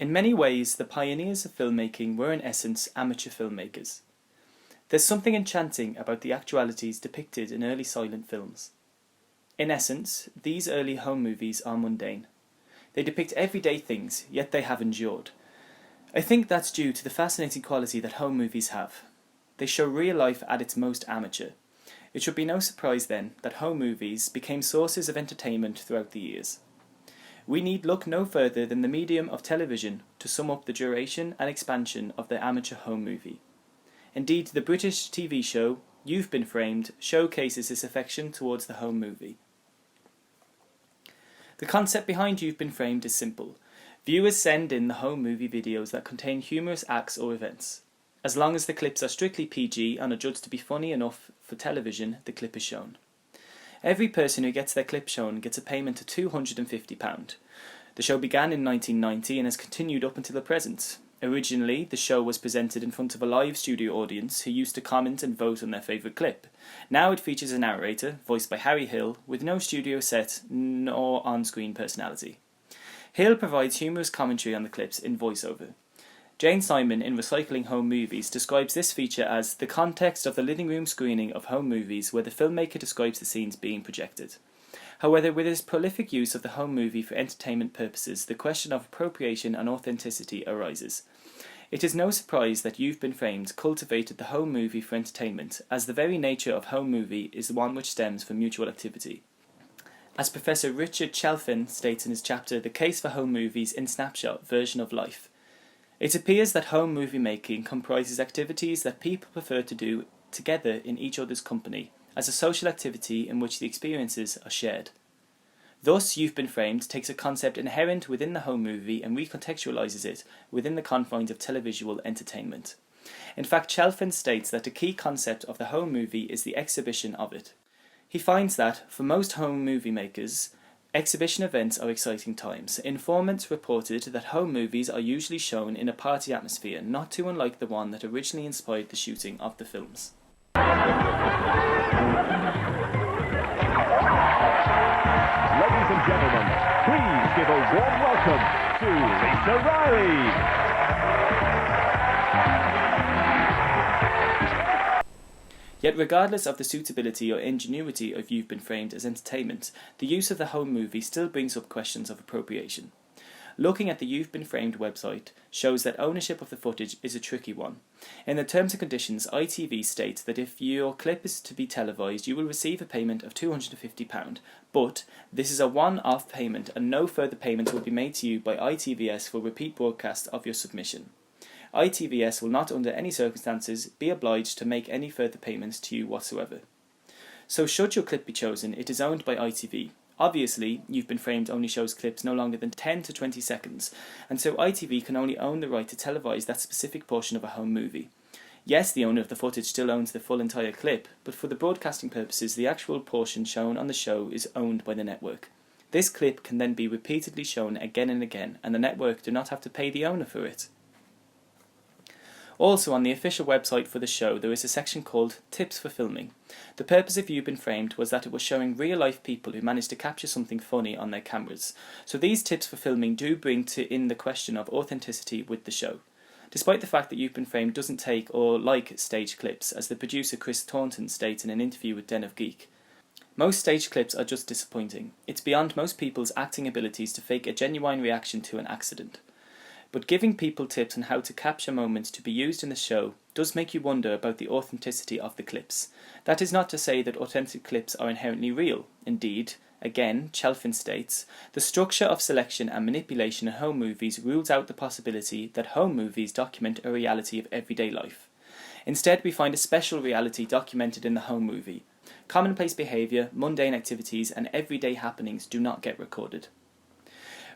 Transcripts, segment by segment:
In many ways, the pioneers of filmmaking were in essence amateur filmmakers. There's something enchanting about the actualities depicted in early silent films. In essence, these early home movies are mundane. They depict everyday things, yet they have endured. I think that's due to the fascinating quality that home movies have. They show real life at its most amateur. It should be no surprise then that home movies became sources of entertainment throughout the years. We need look no further than the medium of television to sum up the duration and expansion of the amateur home movie. Indeed, the British TV show You've Been Framed showcases this affection towards the home movie. The concept behind You've Been Framed is simple. Viewers send in the home movie videos that contain humorous acts or events. As long as the clips are strictly PG and are judged to be funny enough for television, the clip is shown. Every person who gets their clip shown gets a payment of £250. The show began in 1990 and has continued up until the present. Originally, the show was presented in front of a live studio audience who used to comment and vote on their favourite clip. Now it features a narrator, voiced by Harry Hill, with no studio set nor on-screen personality. Hill provides humorous commentary on the clips in voiceover. Jane Simon in Recycling Home Movies describes this feature as the context of the living room screening of home movies where the filmmaker describes the scenes being projected. However, with his prolific use of the home movie for entertainment purposes, the question of appropriation and authenticity arises. It is no surprise that You've Been Framed cultivated the home movie for entertainment, as the very nature of home movie is the one which stems from mutual activity. As Professor Richard Chalfin states in his chapter The Case for Home Movies in Snapshot Version of Life, it appears that home movie making comprises activities that people prefer to do together in each other's company, as a social activity in which the experiences are shared. Thus, You've Been Framed takes a concept inherent within the home movie and recontextualises it within the confines of televisual entertainment. In fact, Chalfin states that the key concept of the home movie is the exhibition of it. He finds that, for most home movie makers, exhibition events are exciting times. Informants reported that home movies are usually shown in a party atmosphere, not too unlike the one that originally inspired the shooting of the films. Ladies and gentlemen, please give a warm welcome to Lisa Riley. Yet regardless of the suitability or ingenuity of You've Been Framed as entertainment, the use of the home movie still brings up questions of appropriation. Looking at the You've Been Framed website shows that ownership of the footage is a tricky one. In the terms and conditions, ITV states that if your clip is to be televised, you will receive a payment of £250, but this is a one-off payment and no further payments will be made to you by ITVS for repeat broadcast of your submission. ITVS will not under any circumstances be obliged to make any further payments to you whatsoever. So should your clip be chosen, it is owned by ITV. Obviously, You've Been Framed only shows clips no longer than 10 to 20 seconds, and so ITV can only own the right to televise that specific portion of a home movie. Yes, the owner of the footage still owns the full entire clip, but for the broadcasting purposes, the actual portion shown on the show is owned by the network. This clip can then be repeatedly shown again and again, and the network do not have to pay the owner for it. Also, on the official website for the show, there is a section called Tips for Filming. The purpose of You've Been Framed was that it was showing real-life people who managed to capture something funny on their cameras. So these tips for filming do bring in the question of authenticity with the show. Despite the fact that You've Been Framed doesn't take or like stage clips, as the producer Chris Taunton states in an interview with Den of Geek. Most stage clips are just disappointing. It's beyond most people's acting abilities to fake a genuine reaction to an accident. But giving people tips on how to capture moments to be used in the show does make you wonder about the authenticity of the clips. That is not to say that authentic clips are inherently real. Indeed, again, Chalfin states, the structure of selection and manipulation in home movies rules out the possibility that home movies document a reality of everyday life. Instead, we find a special reality documented in the home movie. Commonplace behaviour, mundane activities and everyday happenings do not get recorded.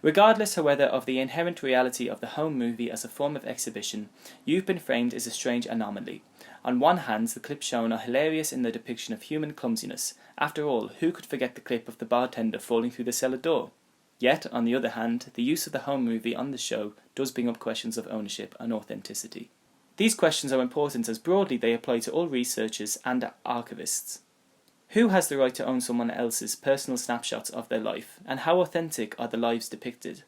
Regardless, however, of the inherent reality of the home movie as a form of exhibition, You've Been Framed is a strange anomaly. On one hand, the clips shown are hilarious in their depiction of human clumsiness. After all, who could forget the clip of the bartender falling through the cellar door? Yet, on the other hand, the use of the home movie on the show does bring up questions of ownership and authenticity. These questions are important as broadly they apply to all researchers and archivists. Who has the right to own someone else's personal snapshots of their life, and how authentic are the lives depicted?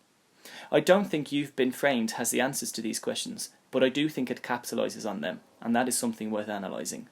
I don't think You've Been Framed has the answers to these questions, but I do think it capitalises on them, and that is something worth analysing.